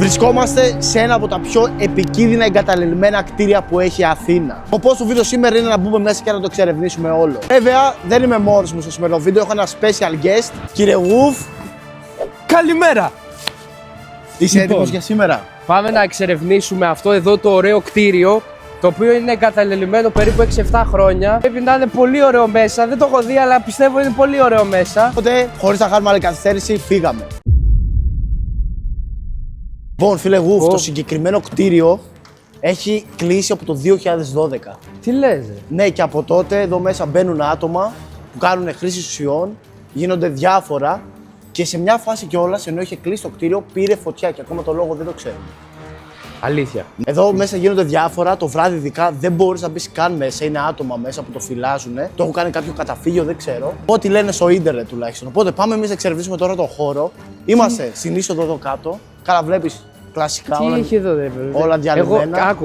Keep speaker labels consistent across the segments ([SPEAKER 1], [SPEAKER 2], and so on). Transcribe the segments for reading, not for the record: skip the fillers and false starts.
[SPEAKER 1] Βρισκόμαστε σε ένα από τα πιο επικίνδυνα εγκαταλελειμμένα κτίρια που έχει η Αθήνα. Ο σκοπός του βίντεο σήμερα είναι να μπούμε μέσα και να το εξερευνήσουμε όλο. Βέβαια, δεν είμαι μόνος μου στο σημερινό βίντεο, έχω ένα special guest, κύριε Γουφ.
[SPEAKER 2] Καλημέρα!
[SPEAKER 1] Είσαι έτοιμος για σήμερα?
[SPEAKER 2] Πάμε να εξερευνήσουμε αυτό εδώ το ωραίο κτίριο, το οποίο είναι εγκαταλελειμμένο περίπου 6-7 χρόνια. Πρέπει να είναι πολύ ωραίο μέσα, δεν το έχω δει, αλλά πιστεύω είναι πολύ ωραίο μέσα.
[SPEAKER 1] Οπότε, χωρίς να κάνουμε άλλη καθυστέρηση, φύγαμε. Λοιπόν, φίλε Γουφ, το συγκεκριμένο κτίριο έχει κλείσει από το 2012.
[SPEAKER 2] Τι λες, ρε?
[SPEAKER 1] Ναι, και από τότε εδώ μέσα μπαίνουν άτομα που κάνουν χρήση ουσιών, γίνονται διάφορα και σε μια φάση κιόλας, ενώ είχε κλείσει το κτίριο, πήρε φωτιά και ακόμα το λόγο δεν το ξέρουμε.
[SPEAKER 2] Αλήθεια.
[SPEAKER 1] Εδώ μέσα γίνονται διάφορα, το βράδυ ειδικά δεν μπορείς να μπεις καν μέσα, είναι άτομα μέσα που το φυλάζουν. Το έχουν κάνει κάποιο καταφύγιο, δεν ξέρω. Ό,τι λένε στο ίντερνετ τουλάχιστον. Οπότε πάμε εμείς να εξερευνήσουμε τώρα τον χώρο. Είμαστε στην είσοδο εδώ κάτω. Καλά, βλέπεις κλασικά
[SPEAKER 2] Τι έχει εδώ, ρε?
[SPEAKER 1] όλα διαλυμένα.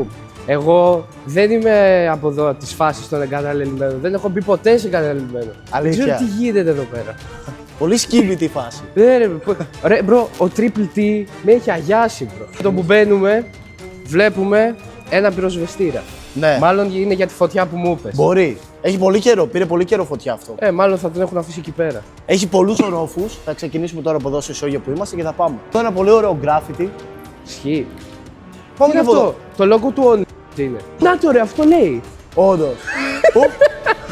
[SPEAKER 2] Εγώ δεν είμαι από εδώ τη φάση των εγκαταλελειμμένων. Δεν έχω μπει ποτέ σε εγκαταλελειμμένο.
[SPEAKER 1] Αλήθεια.
[SPEAKER 2] Δεν ξέρω τι γίνεται εδώ πέρα.
[SPEAKER 1] Πολύ σκύβητη η φάση.
[SPEAKER 2] Ρε, μπρο, ο Triple T με έχει αγιάσει, μπρο. Το που μπαίνουμε, βλέπουμε ένα πυροσβεστήρα.
[SPEAKER 1] Ναι.
[SPEAKER 2] Μάλλον είναι για τη φωτιά που μου είπες.
[SPEAKER 1] Μπορεί. Έχει πολύ καιρό, πήρε πολύ καιρό φωτιά αυτό.
[SPEAKER 2] Μάλλον θα τον έχουν αφήσει εκεί πέρα.
[SPEAKER 1] Έχει πολλούς ορόφους. Θα ξεκινήσουμε τώρα από εδώ στο ισόγειο που είμαστε και θα πάμε. Αυτό είναι ένα πολύ ωραίο γκράφιτι.
[SPEAKER 2] Ισχύει.
[SPEAKER 1] Πάμε
[SPEAKER 2] Τι
[SPEAKER 1] και
[SPEAKER 2] είναι
[SPEAKER 1] από
[SPEAKER 2] αυτό, το λόγο του όνειρο είναι. Να το ρε, αυτό λέει.
[SPEAKER 1] Όντως.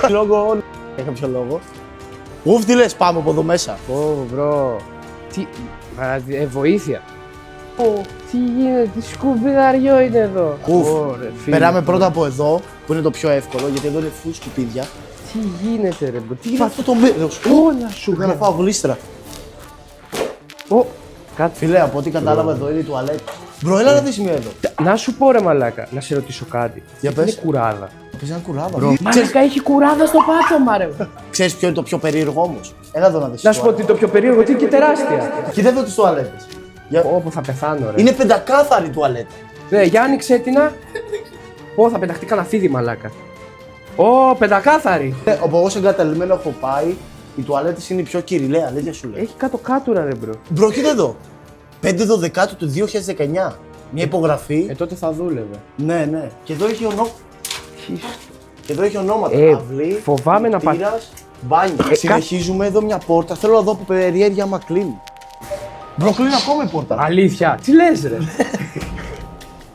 [SPEAKER 1] Λόγο. Έχει κάποιο λόγο. Ουφ, τι λες, πάμε από εδώ μέσα.
[SPEAKER 2] Ω, μπρο. Τι. Βοήθεια. Τι γίνεται, τι σκουπιδαριό είναι εδώ.
[SPEAKER 1] Ουφ.
[SPEAKER 2] Ωραία, φίλε.
[SPEAKER 1] Περάμε πρώτα από εδώ που είναι το πιο εύκολο γιατί εδώ είναι φουλ σκουπίδια.
[SPEAKER 2] Τι γίνεται, ρε, μπρο. Τι
[SPEAKER 1] Είναι
[SPEAKER 2] είναι
[SPEAKER 1] αυτό το μέρος.
[SPEAKER 2] όλα σου.
[SPEAKER 1] Πήγα να φάω γλίστρα.
[SPEAKER 2] Κάτσε.
[SPEAKER 1] Φίλε, από ό,τι κατάλαβα εδώ είναι η τουαλέτα. Μπρο, έλα να δεις μία εδώ.
[SPEAKER 2] Να σου πω, ρε μαλάκα, να σε ρωτήσω κάτι.
[SPEAKER 1] Για
[SPEAKER 2] Είναι
[SPEAKER 1] πες.
[SPEAKER 2] κουράδα.
[SPEAKER 1] Πες ένα κουράβα.
[SPEAKER 2] Μαλάκα, έχει κουράδα στο πάτωμα, ρε.
[SPEAKER 1] Ξέρεις ποιο είναι το πιο περίεργο όμως? Έλα εδώ να δεις.
[SPEAKER 2] Να σου πω ότι το πιο περίεργο είναι και τεράστια.
[SPEAKER 1] Κοίτα εδώ τις τουαλέτες.
[SPEAKER 2] Όπου θα πεθάνω, ρε.
[SPEAKER 1] Είναι πεντακάθαρη τουαλέτα.
[SPEAKER 2] Ναι, για άνοιξε την. Πω, θα πεταχτεί κανένα φίδι, μαλάκα. Ω, πεντακάθαρη.
[SPEAKER 1] Όπου εγώ σε εγκαταλειμμένο έχω πάει, οι τουαλέτες είναι η πιο κυριλαία, αλήθεια σου λέω.
[SPEAKER 2] Έχει κάτω κάτουρα, ρε, μπρο.
[SPEAKER 1] Μπρο, κοίτα εδώ. 5/12 του 2019. Μια υπογραφή.
[SPEAKER 2] Τότε θα δούλευε.
[SPEAKER 1] Ναι, ναι. Και εδώ έχει Και εδώ έχει ονόματα. Αυλή,
[SPEAKER 2] φοβάμαι να
[SPEAKER 1] ποτήρας, μπάνιο. Συνεχίζουμε εδώ μια πόρτα. Θέλω να δω που περιέργεια άμα κλείνει. Μπρο, κλείνει ακόμα η πόρτα.
[SPEAKER 2] Αλήθεια. Τι λες, ρε.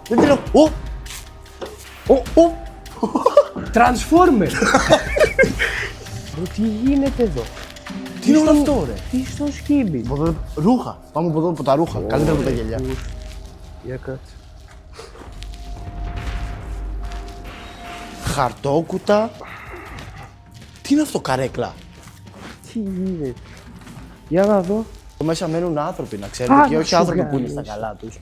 [SPEAKER 1] Δεν θέλω.
[SPEAKER 2] Transformer. Μπρο, τι γίνεται εδώ.
[SPEAKER 1] Τι είναι όλο αυτό, ρε.
[SPEAKER 2] Τι στο σκύμπι.
[SPEAKER 1] Ρούχα. Πάμε από εδώ από τα ρούχα. Καλύτερα από τα γυαλιά.
[SPEAKER 2] Για κάτσε.
[SPEAKER 1] Χαρτόκουτα. Τι είναι αυτό, καρέκλα.
[SPEAKER 2] Τι γίνεται. Για να δω.
[SPEAKER 1] Εδώ μέσα μένουν άνθρωποι, να ξέρετε. Και όχι άνθρωποι που είναι στα καλά τους.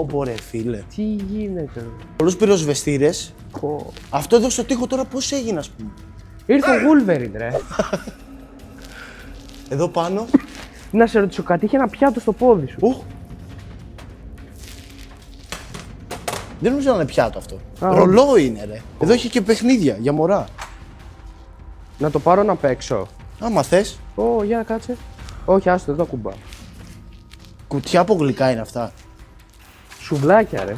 [SPEAKER 1] Πω, ρε φίλε.
[SPEAKER 2] Τι γίνεται, ρε.
[SPEAKER 1] Πολλούς πυροσβεστήρες.
[SPEAKER 2] Πω.
[SPEAKER 1] Αυτό εδώ στο τοίχο τώρα πώς έγινε, ας πούμε.
[SPEAKER 2] Ήρθε ο Wolverine, ρε.
[SPEAKER 1] Εδώ πάνω.
[SPEAKER 2] Να σε ρωτήσω κάτι, είχε ένα πιάτο στο πόδι σου.
[SPEAKER 1] Δεν νομίζω να είναι πιάτο αυτό. Ρολόι είναι, ρε. Εδώ έχει και παιχνίδια για μωρά.
[SPEAKER 2] Να το πάρω να παίξω.
[SPEAKER 1] Άμα θες.
[SPEAKER 2] Για να κάτσε. Όχι, άστο, εδώ κουμπά.
[SPEAKER 1] Κουτιά από γλυκά είναι αυτά.
[SPEAKER 2] Σουβλάκια, ρε.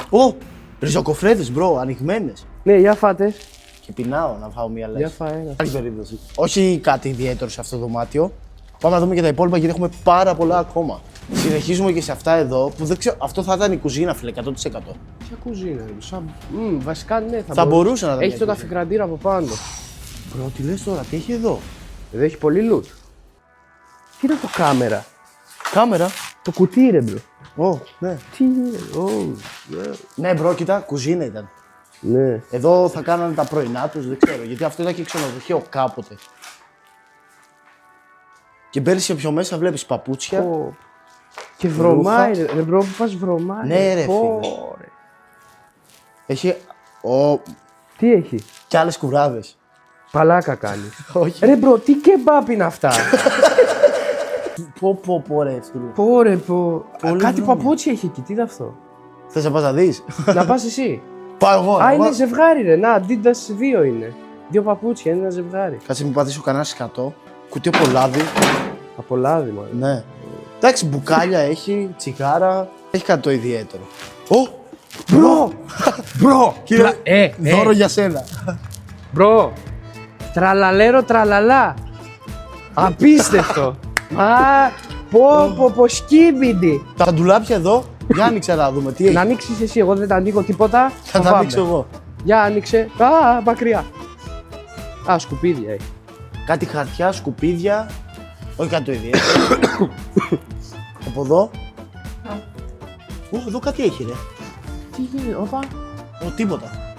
[SPEAKER 1] Ριζοκοφρέδες, μπρο, ανοιγμένες.
[SPEAKER 2] Ναι, για φάτε.
[SPEAKER 1] Και πεινάω να φάω μία λέξη.
[SPEAKER 2] Για φάε ένα.
[SPEAKER 1] Υπάρχει περίπτωση. Όχι κάτι ιδιαίτερο σε αυτό το δωμάτιο. Πάμε να δούμε και τα υπόλοιπα γιατί έχουμε πάρα πολλά ακόμα. Συνεχίζουμε και σε αυτά εδώ που δεν ξέρω. Αυτό θα ήταν η κουζίνα, φίλε, 100%.
[SPEAKER 2] Ποια κουζίνα, ρε. Βασικά ναι,
[SPEAKER 1] Θα μπορούσε να ήταν.
[SPEAKER 2] Έχει το ταφικραντήρα από πάνω.
[SPEAKER 1] Μπρο, τι λες τώρα, τι έχει εδώ.
[SPEAKER 2] Εδώ έχει πολύ loot. Τι είναι αυτό, κάμερα.
[SPEAKER 1] Κάμερα.
[SPEAKER 2] Το κουτί, ρε, μπρο.
[SPEAKER 1] Ναι.
[SPEAKER 2] Τι είναι,
[SPEAKER 1] Ναι, μπρο, κοίτα, κουζίνα ήταν.
[SPEAKER 2] Ναι.
[SPEAKER 1] Εδώ θα κάνανε τα πρωινά τους, δεν ξέρω. Γιατί αυτό ήταν και ξενοδοχείο κάποτε. Και μπαίνεις και πιο μέσα, βλέπεις παπούτσια.
[SPEAKER 2] Και βρωμάει, ρε μπρο, που πας βρωμάει.
[SPEAKER 1] Ναι, ρε, φίλε. Έχει.
[SPEAKER 2] Τι έχει.
[SPEAKER 1] Κι άλλες κουράδες.
[SPEAKER 2] Παλάκα κάνει.
[SPEAKER 1] Όχι.
[SPEAKER 2] Ρε μπρο, τι κεμπάπ είναι αυτά.
[SPEAKER 1] Πω, ρε, φίλε.
[SPEAKER 2] Κάτι παπούτσια έχει εκεί, τι είναι αυτό.
[SPEAKER 1] Θες να πας να δεις.
[SPEAKER 2] Να πας εσύ.
[SPEAKER 1] Πάω εγώ.
[SPEAKER 2] Είναι ζευγάρι, ρε. Να, Adidas 2 είναι. 2 παπούτσια, είναι ένα ζευγάρι.
[SPEAKER 1] Κάτσε μην πατήσω κανένα σκατό. Κουτί από λάδι.
[SPEAKER 2] Από λάδι, μάλλον.
[SPEAKER 1] Ναι. Εντάξει, μπουκάλια έχει, τσιγάρα. Έχει κάτι το ιδιαίτερο. Ω!
[SPEAKER 2] Μπρο! Μπρο!
[SPEAKER 1] Δώρο για σένα.
[SPEAKER 2] Μπρο! Τραλαλέρο τραλαλά! Απίστευτο! Πω, σκύμπιντι!
[SPEAKER 1] Τα ντουλάπια εδώ, για άνοιξε να δούμε τι έχει.
[SPEAKER 2] Να ανοίξεις εσύ, εγώ δεν τα ανοίγω τίποτα.
[SPEAKER 1] Θα τα ανοίξω εγώ.
[SPEAKER 2] Για άνοιξε. Μακριά. Σκουπίδια έχει.
[SPEAKER 1] Κάτι χαρτιά, σκουπίδια. Όχι κάτι το ιδιαίτερο. Από εδώ. Εδώ κάτι έχει, ρε.
[SPEAKER 2] Τι γίνεται, όπα.
[SPEAKER 1] Τίποτα.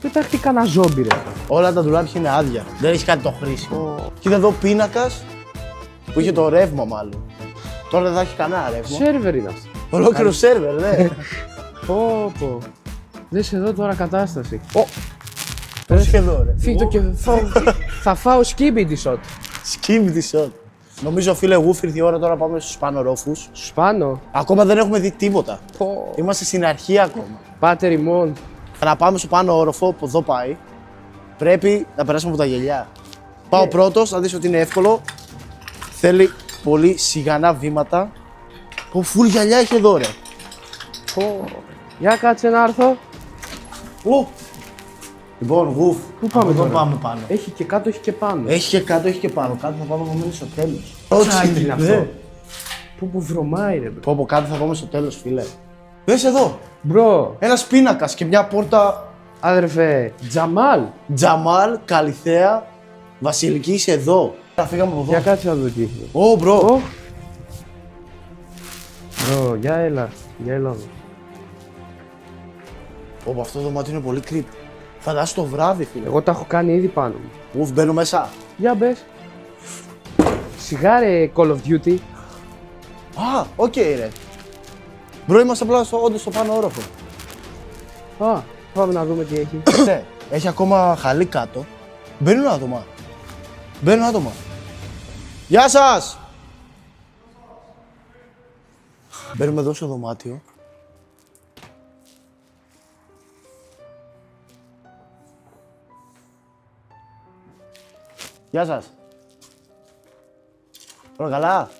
[SPEAKER 2] Πετάχτη κανένα ζόμπι, ρε.
[SPEAKER 1] Όλα τα ντουλάπια είναι άδεια. Δεν έχει κάτι το χρήσιμο. Κοίτα εδώ πίνακα που είχε το ρεύμα, μάλλον. Τώρα δεν θα έχει κανένα ρεύμα.
[SPEAKER 2] Σέρβερ είναι αυτό.
[SPEAKER 1] Ολόκληρο σερβερ, ναι.
[SPEAKER 2] Πω. Δες εδώ τώρα κατάσταση.
[SPEAKER 1] Πώς εδώ, ρε.
[SPEAKER 2] Φύγει το και θα φάω σκύμπιντι σοτ.
[SPEAKER 1] Σκύμπι shot. Νομίζω, φίλε, Γουφ, ήρθε η ώρα τώρα να πάμε στους πάνω ρόφους.
[SPEAKER 2] Σπάνω.
[SPEAKER 1] Ακόμα δεν έχουμε δει τίποτα.
[SPEAKER 2] Πω.
[SPEAKER 1] Είμαστε στην αρχή ακόμα.
[SPEAKER 2] Πάτε ρημών.
[SPEAKER 1] Για να πάμε στο πάνω όροφο που εδώ πάει, πρέπει να περάσουμε από τα γελιά. Πάω πρώτος, να δεις ότι είναι εύκολο. Θέλει πολύ σιγανά βήματα. Πω, φουλ γυαλιά έχει εδώ, ρε.
[SPEAKER 2] Πω. Για κάτσε να έρθω.
[SPEAKER 1] Λοιπόν, Γουφ,
[SPEAKER 2] Πού πάμε
[SPEAKER 1] εδώ
[SPEAKER 2] τώρα?
[SPEAKER 1] πάμε πάνω.
[SPEAKER 2] Έχει και κάτω, έχει και πάνω.
[SPEAKER 1] Έχει και κάτω, έχει και πάνω. Κάτω θα πάμε επομένως στο τέλος.
[SPEAKER 2] Τσάκι είναι αυτό.
[SPEAKER 1] Ναι.
[SPEAKER 2] Που βρωμάει, ρε.
[SPEAKER 1] Πω, κάτω θα πάμε στο τέλος, φίλε. Δες εδώ,
[SPEAKER 2] Μπρο,
[SPEAKER 1] ένας πίνακας και μια πόρτα
[SPEAKER 2] άδερφε, Τζαμάλ.
[SPEAKER 1] Τζαμάλ, Καλιθέα, Βασιλική, είσαι εδώ. Θα φύγαμε από
[SPEAKER 2] Για
[SPEAKER 1] εδώ.
[SPEAKER 2] κάτσε να δω τι έχει.
[SPEAKER 1] Ω, μπρο.
[SPEAKER 2] Μπρο, για έλα. εδώ.
[SPEAKER 1] Πω, αυτό το δωμάτιο είναι πολύ creepy. Φαντάσου το βράδυ, φίλε.
[SPEAKER 2] Εγώ τα έχω κάνει ήδη πάνω μου.
[SPEAKER 1] Ουφ, μπαίνω μέσα.
[SPEAKER 2] Για μπες. Σιγάρε Call of Duty.
[SPEAKER 1] Οκ, ρε. Μπρο, είμαστε απλά όντως στο πάνω όροφο.
[SPEAKER 2] Πάμε να δούμε τι έχει.
[SPEAKER 1] Ναι, έχει ακόμα χαλί κάτω. Μπαίνουν άτομα. Γεια σας! Μπαίνουμε εδώ στο δωμάτιο. Γεια σας. Όλα καλά.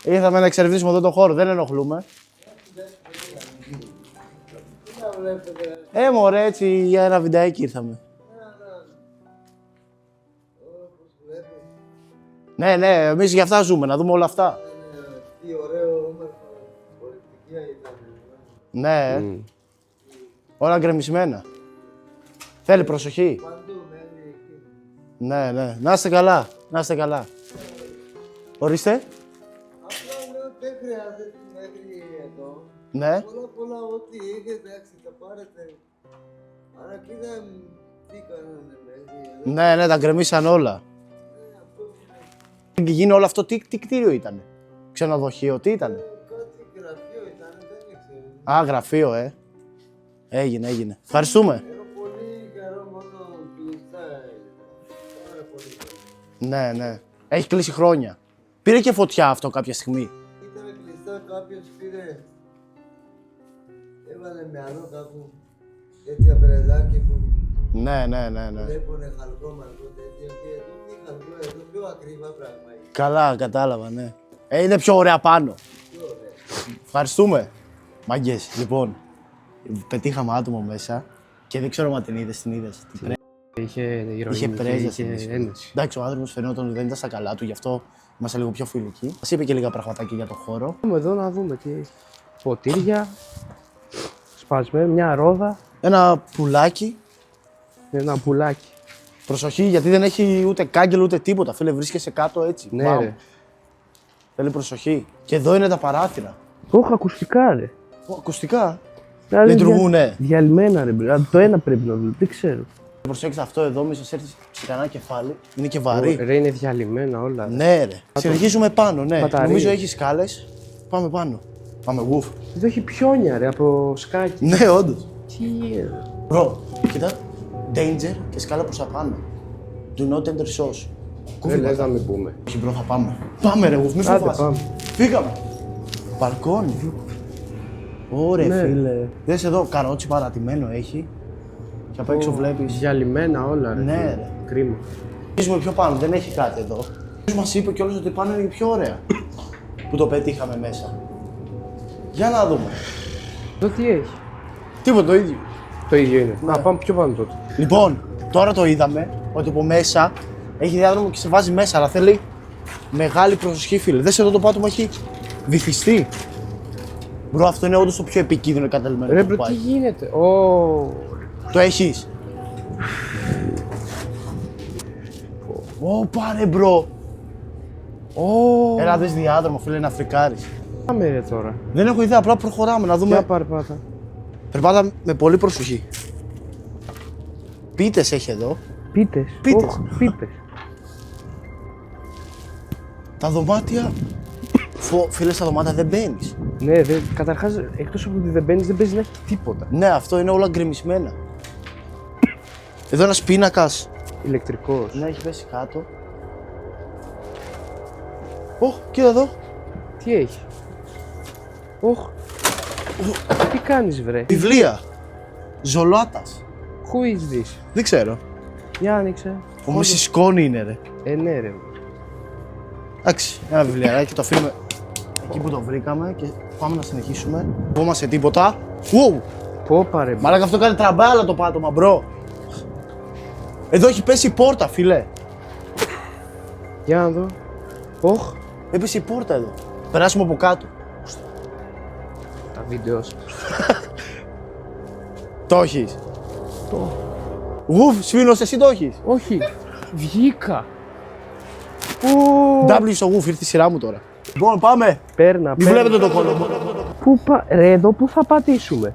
[SPEAKER 1] Ήρθαμε να εξερευνήσουμε εδώ το χώρο, δεν ενοχλούμε. Μωρέ, έτσι για ένα βιντεάκι ήρθαμε. Ναι, εμείς για αυτά ζούμε, να δούμε όλα αυτά.
[SPEAKER 3] Τι ωραίο όμορφο πολιτική ήταν.
[SPEAKER 1] Ναι, όλα γκρεμισμένα. Θέλει προσοχή.
[SPEAKER 3] Παντού μένει εκεί.
[SPEAKER 1] Ναι, να είστε καλά. Ορίστε.
[SPEAKER 3] Απλά λέω δεν χρειάζεται μέχρι εδώ.
[SPEAKER 1] Ναι.
[SPEAKER 3] Πολλά ό,τι είχε εντάξει τα πάρετε. Αλλά κοίτα τι κάνανε μέχρι εδώ.
[SPEAKER 1] Ναι, τα γκρεμίσαν όλα. Και γίνει όλο αυτό, τι κτίριο ήτανε? Ξενοδοχείο, τι ήτανε?
[SPEAKER 3] Κάτι γραφείο ήταν, δεν ξέρω.
[SPEAKER 1] Γραφείο, Έγινε. Ευχαριστούμε.
[SPEAKER 3] Era πολύ καιρό μόνο κλειστά ήταν. Πάρα πολύ καιρό.
[SPEAKER 1] Ναι. Έχει κλείσει χρόνια. Πήρε και φωτιά αυτό κάποια στιγμή.
[SPEAKER 3] Ήταν κλειστά, κάποιος πήρε. Έβαλε μυαλό κάπου. Τέτοια μπρεδάκι που
[SPEAKER 1] Ναι.
[SPEAKER 3] βλέπουνε χαλκό μαλκό τέτοιο. Και εδώ τι χαλκό, εδώ πιο ακριβά πράγμα είναι.
[SPEAKER 1] Καλά, κατάλαβα, ναι. Είναι πιο ωραία πάνω.
[SPEAKER 3] Πιο ωραία.
[SPEAKER 1] Ευχαριστούμε. Μάγκες, λοιπόν, πετύχαμε άτομο μέσα και δεν ξέρω αν την είδες.
[SPEAKER 2] Είχε ηρωίνη,
[SPEAKER 1] Είχε πρέζα
[SPEAKER 2] είχε
[SPEAKER 1] στην ίσο.
[SPEAKER 2] ένεση.
[SPEAKER 1] Εντάξει, ο άνθρωπος φαινόταν ότι δεν ήταν στα καλά του, γι' αυτό είμαστε λίγο πιο φιλικοί. Μας είπε και λίγα πραγματάκια για το χώρο.
[SPEAKER 2] Πάμε εδώ να δούμε τι έχει. Ποτήρια, σπασμένα, μια ρόδα,
[SPEAKER 1] Ένα πουλάκι.
[SPEAKER 2] ένα πουλάκι.
[SPEAKER 1] Προσοχή, γιατί δεν έχει ούτε κάγκελο ούτε τίποτα. Φίλε, βρίσκεσαι κάτω έτσι.
[SPEAKER 2] Ναι,
[SPEAKER 1] Μπαμ.
[SPEAKER 2] ρε.
[SPEAKER 1] Θέλει προσοχή. Και εδώ είναι τα παράθυρα.
[SPEAKER 2] Όχι, ακουστικά, ρε.
[SPEAKER 1] Ακουστικά.
[SPEAKER 2] Δηλαδή,
[SPEAKER 1] Λειτουργούνε.
[SPEAKER 2] Διαλυμένα, ρε. Το ένα πρέπει να δούμε, δεν ξέρω.
[SPEAKER 1] Προσέξτε αυτό εδώ, μη σας έρθει σε κανένα κεφάλι. Είναι και βαρύ.
[SPEAKER 2] Ρε, είναι διαλυμένα όλα. Ρε.
[SPEAKER 1] Ναι, ρε. Συνεχίζουμε πάνω, ναι.
[SPEAKER 2] Μπαταρίες.
[SPEAKER 1] Νομίζω έχει σκάλες. Πάμε πάνω. Πάμε, γουφ.
[SPEAKER 2] Εδώ έχει πιόνια, ρε, από σκάκι.
[SPEAKER 1] Ναι, όντως.
[SPEAKER 2] Τι είναι.
[SPEAKER 1] Μπρο, κοίτα. Danger και σκάλα προς τα πάνω. Do not enter sauce.
[SPEAKER 2] Δεν λες να μην πούμε.
[SPEAKER 1] Όχι, μπρο, θα πάμε. Πάμε, ρε, γουφ, μη
[SPEAKER 2] Άντε,
[SPEAKER 1] φοβάσαι.
[SPEAKER 2] πάμε.
[SPEAKER 1] Φύγαμε. Μπαλκόνι. Ωραία,
[SPEAKER 2] Ναι.
[SPEAKER 1] φίλε. Δες εδώ, καρότσι παρατημένο έχει. Και απ' έξω βλέπεις.
[SPEAKER 2] Διαλυμένα όλα, ρε.
[SPEAKER 1] Ναι, ρε.
[SPEAKER 2] Κρίμα.
[SPEAKER 1] Αρχίζουμε πιο πάνω, δεν έχει κάτι εδώ. Ποιος μας είπε κιόλας ότι πάνω είναι πιο ωραία. που το πετύχαμε μέσα. Για να δούμε.
[SPEAKER 2] Εδώ τι έχει.
[SPEAKER 1] Τίποτα το ίδιο.
[SPEAKER 2] Το ίδιο είναι.
[SPEAKER 1] Ναι.
[SPEAKER 2] Να πάμε πιο πάνω τότε.
[SPEAKER 1] Λοιπόν, τώρα το είδαμε ότι από μέσα έχει διάδρομο και σε βάζει μέσα, αλλά θέλει μεγάλη προσοχή, φίλε. Δες εδώ το πάτωμα έχει βυθιστεί. Μπρο, αυτό είναι όντως το πιο επικίνδυνο εγκαταλειμμένο
[SPEAKER 2] Ρε
[SPEAKER 1] που
[SPEAKER 2] μπρο, τι
[SPEAKER 1] πάει.
[SPEAKER 2] γίνεται.
[SPEAKER 1] Το έχεις. Ω, πάρε μπρο. Έλα δες διάδρομο, φίλε, είναι Αφρικάρης.
[SPEAKER 2] Πάμε ρε τώρα.
[SPEAKER 1] Δεν έχω ιδέα, απλά προχωράμε να δούμε.
[SPEAKER 2] Για πάρε πάτα.
[SPEAKER 1] Περπάτα με πολύ προσοχή. Πίτες έχει εδώ.
[SPEAKER 2] Πίτες.
[SPEAKER 1] Πίτες.
[SPEAKER 2] Πίτες.
[SPEAKER 1] Τα δωμάτια. Φίλε, στα δωμάτια δεν μπαίνεις.
[SPEAKER 2] Ναι, καταρχάς, εκτός από ότι δεν μπαίνεις, δεν παίζει να έχει τίποτα.
[SPEAKER 1] Ναι, αυτό είναι όλα γκρεμισμένα. Εδώ ένας πίνακας.
[SPEAKER 2] Ηλεκτρικός.
[SPEAKER 1] Ναι, έχει πέσει κάτω. Ω, κοίτα εδώ.
[SPEAKER 2] Τι έχει. Όχ. Τι κάνεις βρε.
[SPEAKER 1] Βιβλία. Ζολάτας.
[SPEAKER 2] Who is this.
[SPEAKER 1] Δεν ξέρω.
[SPEAKER 2] Για άνοιξε.
[SPEAKER 1] Ο Μισισκόνη είναι, ρε.
[SPEAKER 2] Ναι ρε.
[SPEAKER 1] Εντάξει, ένα βιβλιαράκι, το αφήνουμε εκεί που το βρήκαμε και πάμε να συνεχίσουμε. Φοβόμαστε τίποτα. Ου!
[SPEAKER 2] Πω πάρε.
[SPEAKER 1] Μαλάκα, αυτό κάνει τραμπάλα το πάτωμα, μπρο. Εδώ έχει πέσει η πόρτα, φίλε.
[SPEAKER 2] Για να δω. Όχ.
[SPEAKER 1] Έπεσε η πόρτα εδώ. Περάσουμε από κάτω.
[SPEAKER 2] Τα βίντεο σου.
[SPEAKER 1] Το έχεις. Ουφ, σφήνος, εσύ το έχεις.
[SPEAKER 2] Όχι. Βγήκα.
[SPEAKER 1] W στο γουφ, ήρθε η σειρά μου τώρα. Λοιπόν, πάμε.
[SPEAKER 2] Παίρνα.
[SPEAKER 1] Μην βλέπετε το κόλλο.
[SPEAKER 2] Ρε, εδώ πού θα πατήσουμε.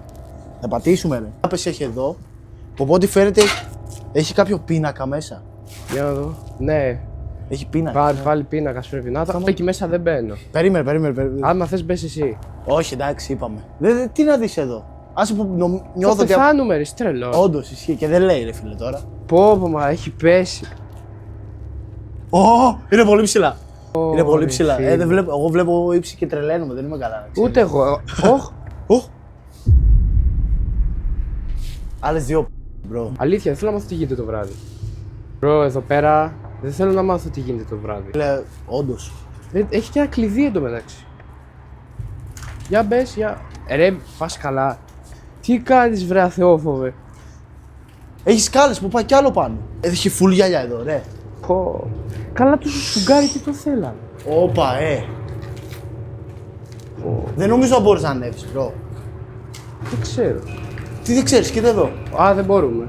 [SPEAKER 1] Θα πατήσουμε, ρε. Άπες έχει εδώ. Από ό,τι φαίνεται έχει κάποιο πίνακα μέσα.
[SPEAKER 2] Για να δω. Ναι.
[SPEAKER 1] Έχει πίνακα.
[SPEAKER 2] Πάλι πίνακα πρέπει να ήταν. Εκεί μέσα δεν μπαίνω.
[SPEAKER 1] Περίμενε.
[SPEAKER 2] Άμα θες μπες εσύ.
[SPEAKER 1] Όχι, εντάξει, είπαμε. Τι να δεις εδώ. Άσε που νιώθω
[SPEAKER 2] Θα
[SPEAKER 1] ότι.
[SPEAKER 2] πεθάνουμε ρε, τρελό.
[SPEAKER 1] Όντως ισχύει και δεν λέει, ρε φίλε τώρα.
[SPEAKER 2] Πω, μα έχει πέσει.
[SPEAKER 1] Είναι πολύ ψηλά. Είναι πολύ
[SPEAKER 2] ρε,
[SPEAKER 1] ψηλά.
[SPEAKER 2] φίλε.
[SPEAKER 1] Δεν βλέπω, εγώ βλέπω ύψη και τρελαίνομαι, δεν είμαι καλά.
[SPEAKER 2] Ούτε εγώ. Όχ.
[SPEAKER 1] Άλλες δύο, μπρο.
[SPEAKER 2] Αλήθεια, δεν θέλω να μάθω τι γίνεται το βράδυ. Μπρο, εδώ πέρα δεν θέλω να μάθω τι γίνεται το βράδυ.
[SPEAKER 1] Φίλε, όντως.
[SPEAKER 2] Έχει και ένα κλειδί εντωμεταξύ. Για μπες, για. Ρε, πας καλά. Τι κάνεις βρε αθεόφοβε.
[SPEAKER 1] Έχει σκάλες που πάει κι άλλο πάνω. Έχει φουλ γυαλιά εδώ, ρε.
[SPEAKER 2] Πω. Καλά τους σουγκάρι τι το θέλανε.
[SPEAKER 1] Όπα, Δεν νομίζω να μπορείς να ανέβεις, μπρο.
[SPEAKER 2] Δεν ξέρω.
[SPEAKER 1] Τι δεν ξέρεις, κοίτα εδώ.
[SPEAKER 2] Α, δεν μπορούμε.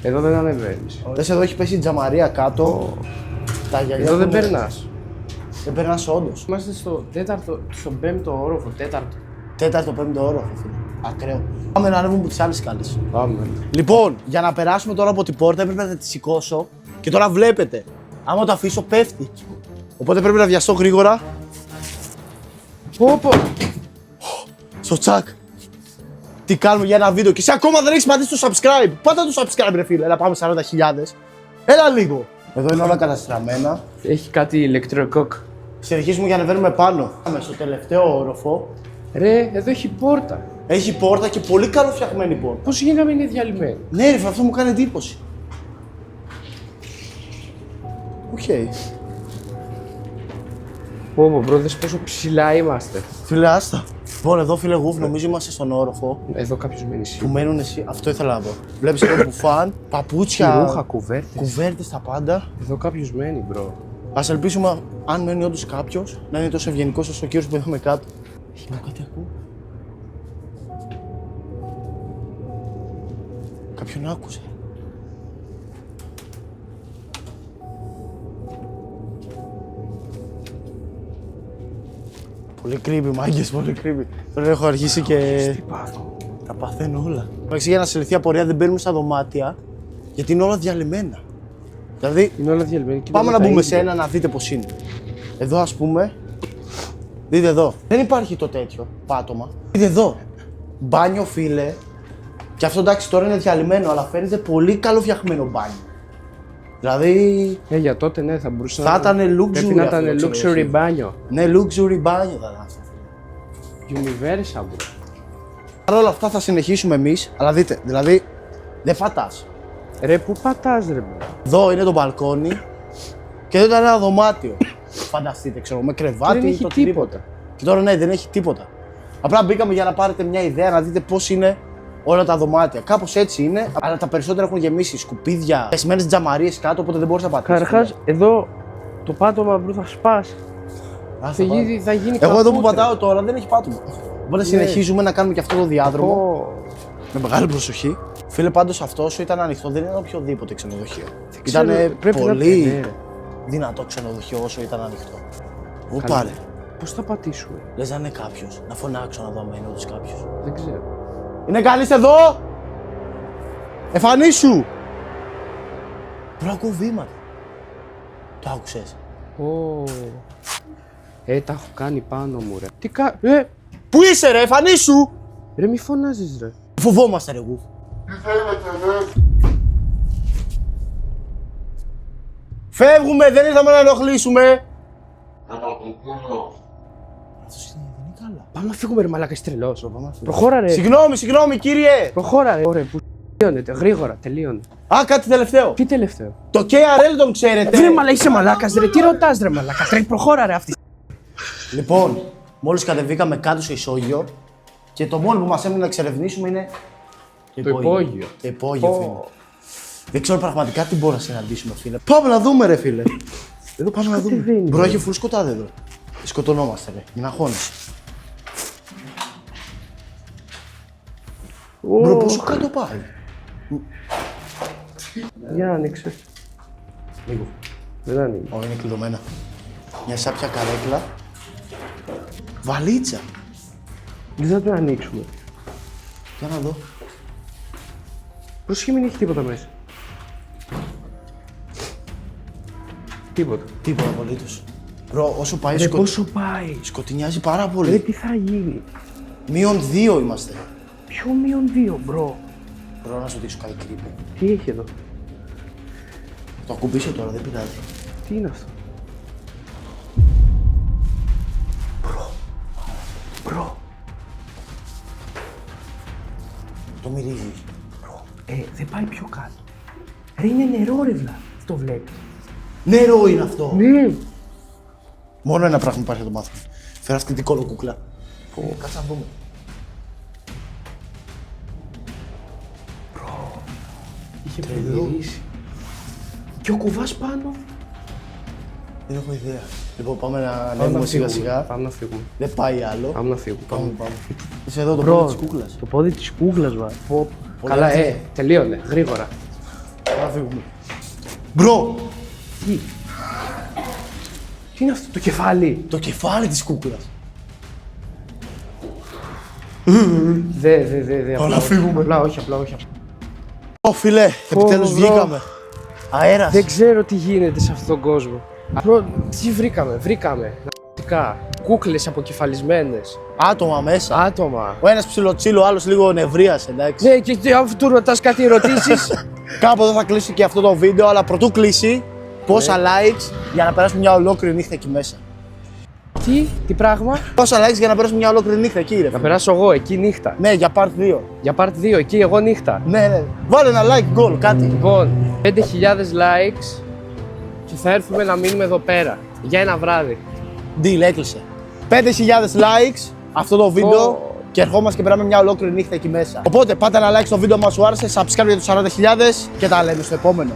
[SPEAKER 2] Εδώ δεν ανεβαίνεις.
[SPEAKER 1] Δες εδώ έχει πέσει η τζαμαρία κάτω. Τα γυαλιά
[SPEAKER 2] Εδώ δεν
[SPEAKER 1] που είναι-
[SPEAKER 2] περνάς.
[SPEAKER 1] Δεν περνάς όντως.
[SPEAKER 2] Είμαστε στον πέμπτο όροφο, τέταρτο.
[SPEAKER 1] Τέταρτο, πέμπτο όροφο, φίλε. Ακραίο. Πάμε να ανέβουμε από τις άλλες σκάλες.
[SPEAKER 2] Πάμε.
[SPEAKER 1] Λοιπόν, για να περάσουμε τώρα από την πόρτα έπρεπε να τη σηκώσω και τώρα βλέπετε. Άμα το αφήσω, πέφτει. Οπότε πρέπει να βιαστώ γρήγορα
[SPEAKER 2] Πω.
[SPEAKER 1] στο τσακ. Τι κάνουμε για ένα βίντεο και εσύ ακόμα δεν έχεις πατήσει το subscribe. Πάτα το subscribe, ρε φίλε. Έλα, πάμε 40.000. Έλα λίγο. Εδώ είναι όλα καταστραμμένα.
[SPEAKER 2] Έχει κάτι ηλεκτροκόκ.
[SPEAKER 1] Συνεχίζουμε για να ανεβαίνουμε πάνω. Πάμε στο τελευταίο όροφο.
[SPEAKER 2] Ρε, εδώ έχει πόρτα.
[SPEAKER 1] Έχει πόρτα και πολύ καλοφτιαγμένη πόρτα.
[SPEAKER 2] Πώς γίνεται να μην είναι διαλυμένη.
[SPEAKER 1] Ναι, ρε, αυτό μου κάνει εντύπωση. Οκ.
[SPEAKER 2] Πω, μπρο, δες πόσο ψηλά είμαστε.
[SPEAKER 1] Φίλε, άστα. Λοιπόν, εδώ φίλε γουφ, νομίζω είμαστε στον όροφο
[SPEAKER 2] Εδώ κάποιος μένει
[SPEAKER 1] που
[SPEAKER 2] σίγουρα.
[SPEAKER 1] μένουν εσύ. Αυτό ήθελα να δω. Βλέπεις εδώ μπουφάν, παπούτσια,
[SPEAKER 2] Ρούχα, κουβέρτες.
[SPEAKER 1] κουβέρτες, τα πάντα.
[SPEAKER 2] Εδώ κάποιος μένει, μπρο.
[SPEAKER 1] Ας ελπίσουμε, αν μένει όντως κάποιος, να είναι τόσο ευγενικός όσο ο κύριος που είδαμε κάτω. Κάτι ακούω. Κάποιον άκουσε. Πολύ creepy, μάγκες, πολύ creepy. Τώρα έχω αρχίσει και τα παθαίνω όλα. Εντάξει, για να σε λυθεί απορία δεν μπαίνουμε στα δωμάτια, γιατί είναι όλα διαλυμένα. Δηλαδή,
[SPEAKER 2] Είναι όλα διαλυμένη.
[SPEAKER 1] πάμε να μπούμε σε ένα να δείτε πώς είναι. Εδώ ας πούμε, δείτε εδώ. Δεν υπάρχει το τέτοιο πάτωμα. Δείτε εδώ. Μπάνιο, φίλε. Και αυτό εντάξει τώρα είναι διαλυμένο, αλλά φαίνεται πολύ καλοφτιαγμένο μπάνιο. Δηλαδή,
[SPEAKER 2] Για τότε ναι, θα μπορούσε
[SPEAKER 1] θα ήταν luxury.
[SPEAKER 2] Πρέπει να ήταν
[SPEAKER 1] αυτό το
[SPEAKER 2] luxury
[SPEAKER 1] ξενοδοχείο.
[SPEAKER 2] μπάνιο.
[SPEAKER 1] Ναι, luxury μπάνιο θα ήταν αυτό.
[SPEAKER 2] Universal, bro.
[SPEAKER 1] Παρ' όλα αυτά θα συνεχίσουμε εμείς, αλλά δείτε, δηλαδή δεν πατάς.
[SPEAKER 2] Ρε, πού πατάς ρε, bro.
[SPEAKER 1] Εδώ είναι το μπαλκόνι και εδώ ήταν ένα δωμάτιο. Φανταστείτε, ξέρω, με κρεβάτι
[SPEAKER 2] Δεν
[SPEAKER 1] ή
[SPEAKER 2] έχει
[SPEAKER 1] το οτιδήποτε.
[SPEAKER 2] τίποτα.
[SPEAKER 1] Και τώρα ναι, δεν έχει τίποτα. Απλά μπήκαμε για να πάρετε μια ιδέα, να δείτε πώς είναι όλα τα δωμάτια. Κάπως έτσι είναι, αλλά τα περισσότερα έχουν γεμίσει σκουπίδια, πεσμένες τζαμαρίες κάτω, οπότε δεν μπορείς να πατήσεις.
[SPEAKER 2] Καταρχάς, εδώ το πάτωμα μπρο θα σπάσει. Θα γίνει
[SPEAKER 1] Εγώ εδώ που
[SPEAKER 2] καπούτρα.
[SPEAKER 1] πατάω τώρα δεν έχει πάτωμα. Οπότε συνεχίζουμε να κάνουμε και αυτό το διάδρομο.
[SPEAKER 2] Ω,
[SPEAKER 1] Με μεγάλη προσοχή. Φίλε, πάντως αυτό όσο ήταν ανοιχτό δεν είναι οποιοδήποτε ξενοδοχείο.
[SPEAKER 2] ξέρω,
[SPEAKER 1] Ήταν
[SPEAKER 2] πρέπει να
[SPEAKER 1] πολύ
[SPEAKER 2] είναι, ρε.
[SPEAKER 1] δυνατό ξενοδοχείο όσο ήταν ανοιχτό. Ω,
[SPEAKER 2] Καλά.
[SPEAKER 1] πάρε.
[SPEAKER 2] Πώς θα πατήσουμε,
[SPEAKER 1] Λες να είναι κάποιος. Να φωνάξω να δω αν είναι όντως κάποιος.
[SPEAKER 2] δεν ξέρω.
[SPEAKER 1] Είναι κανείς εδώ! Εμφανίσου! Μπρο, ακούω βήματα. Το άκουσες?
[SPEAKER 2] Ω, τα έχω κάνει πάνω μου, ρε. Τι
[SPEAKER 1] Πού είσαι ρε, εμφανίσου!
[SPEAKER 2] ρε μη φωνάζεις, ρε.
[SPEAKER 1] Φοβόμαστε ρε γου. Φεύγουμε, δεν ήρθαμε να ενοχλήσουμε. Αυτός δεν είναι καλά.
[SPEAKER 2] Πάμε να φύγουμε, ρε μαλάκα, είσαι τρελός. Προχώρα, ρε.
[SPEAKER 1] Συγγνώμη κύριε.
[SPEAKER 2] Προχώρα, ρε. Ωραία, που τελείωνεται, γρήγορα, τελείωνε.
[SPEAKER 1] Α, κάτι τελευταίο.
[SPEAKER 2] Τι τελευταίο.
[SPEAKER 1] Το KRL τον ξέρετε.
[SPEAKER 2] Βρε μαλάκα, είσαι μαλάκας, ρε. Τι ρωτάς, ρε μαλάκα. Τρέχει, προχώρα, ρε αυτή.
[SPEAKER 1] Λοιπόν, μόλις κατεβήκαμε κάτω στο ισόγειο και το μόνο που μας έμεινε να εξερευνήσουμε είναι
[SPEAKER 2] Το υπόγειο.
[SPEAKER 1] Το υπόγειο, φίλε. Δεν ξέρω πραγματικά τι μπορούμε να συναντήσουμε, φίλε. Πάμε να δούμε, ρε φίλε. Εδώ πάμε να δούμε.
[SPEAKER 2] κατεβαίνει,
[SPEAKER 1] Μπρο, έχει φουλ σκοτάδι εδώ. Σκοτωνόμαστε, ρε. Μην αγχώνεσαι. Μπρο, πόσο κάτω πάει.
[SPEAKER 2] Για άνοιξε.
[SPEAKER 1] Λίγο.
[SPEAKER 2] Δεν ανοίγει.
[SPEAKER 1] Όχι, είναι κλειδωμένα. Μια σάπια καρέκλα. Βαλίτσα.
[SPEAKER 2] Δεν θα το ανοίξουμε.
[SPEAKER 1] Για να δω.
[SPEAKER 2] Πρόσεχε, μην έχει τίποτα μέσα. Τίποτα.
[SPEAKER 1] Τίποτα απολύτως. Μπρο, όσο πάει
[SPEAKER 2] Ρε πόσο πάει.
[SPEAKER 1] σκοτεινιάζει πάρα
[SPEAKER 2] Ρε
[SPEAKER 1] πολύ.
[SPEAKER 2] τι θα γίνει.
[SPEAKER 1] -2 είμαστε.
[SPEAKER 2] Ποιο -2, μπρο.
[SPEAKER 1] Μπορώ να σου δείξω κάτι creepy.
[SPEAKER 2] Τι έχει εδώ.
[SPEAKER 1] Το ακουμπήσω τώρα, δεν πειράζει.
[SPEAKER 2] Τι είναι αυτό. Μπρο.
[SPEAKER 1] Το μυρίζει.
[SPEAKER 2] Δεν πάει πιο κάτω. Ρε είναι νερό, ρε βλά. Το βλέπεις.
[SPEAKER 1] Νερό είναι αυτό.
[SPEAKER 2] Ναι.
[SPEAKER 1] Μόνο ένα πράγμα υπάρχει να το μάθουμε. Φέρα αυτή την κολοκούκλα. Κάτσε να δούμε.
[SPEAKER 2] Είχε πλημμυρίσει. Και ο κουβάς πάνω.
[SPEAKER 1] Δεν έχω ιδέα. Λοιπόν, πάμε να ανέβουμε σιγά σιγά.
[SPEAKER 2] Πάμε να φύγουμε.
[SPEAKER 1] Δεν πάει άλλο.
[SPEAKER 2] Πάμε να φύγουμε.
[SPEAKER 1] Πάμε. Είσαι εδώ το
[SPEAKER 2] Μπρο,
[SPEAKER 1] πόδι της κούκλας.
[SPEAKER 2] το πόδι της κούκλας, βα.
[SPEAKER 1] Πολύ
[SPEAKER 2] Καλά,
[SPEAKER 1] ωραία.
[SPEAKER 2] τελείωνε, γρήγορα.
[SPEAKER 1] Πάμε να φύγουμε. Μπρο,
[SPEAKER 2] Τι. Τι είναι αυτό, το κεφάλι.
[SPEAKER 1] το κεφάλι της κούκλας.
[SPEAKER 2] Δε.
[SPEAKER 1] Πάμε να φύγουμε.
[SPEAKER 2] Απλά, όχι.
[SPEAKER 1] Ω φίλε, επιτέλους
[SPEAKER 2] μπρο.
[SPEAKER 1] βγήκαμε. Αέρας.
[SPEAKER 2] Δεν ξέρω τι γίνεται σε αυτόν τον κόσμο. Απλά, τι βρήκαμε. Ναρκωτικά, κούκλες αποκεφαλισμένες,
[SPEAKER 1] Άτομα μέσα.
[SPEAKER 2] άτομα.
[SPEAKER 1] Ο ένας ψιλοτσίλο, ο άλλος λίγο νευρίασε, εντάξει.
[SPEAKER 2] Ναι, και αφού του ρωτάς κάτι ερωτήσεις.
[SPEAKER 1] Κάπου εδώ θα κλείσει και αυτό το βίντεο, αλλά πρωτού κλείσει, πόσα likes για να περάσουμε μια ολόκληρη νύχτα εκεί μέσα.
[SPEAKER 2] Τι πράγμα.
[SPEAKER 1] Πόσα likes για να περάσουμε μια ολόκληρη νύχτα εκεί, ρε.
[SPEAKER 2] Να
[SPEAKER 1] φίλε.
[SPEAKER 2] περάσω εγώ εκεί νύχτα.
[SPEAKER 1] Ναι, για part 2.
[SPEAKER 2] Για part 2, εκεί εγώ νύχτα.
[SPEAKER 1] Ναι. Βάλε ένα like, goal, κάτι.
[SPEAKER 2] Λοιπόν, 5.000 likes και θα έρθουμε να μείνουμε εδώ πέρα για ένα βράδυ.
[SPEAKER 1] Deal, έκλεισε. 5.000 likes αυτό το βίντεο
[SPEAKER 2] Ω.
[SPEAKER 1] και ερχόμαστε και περάμε μια ολόκληρη νύχτα εκεί μέσα. Οπότε πάτε ένα like στο βίντεο μας σου άρεσε, subscribe για τους 40.000 και τα λέμε στο επόμενο.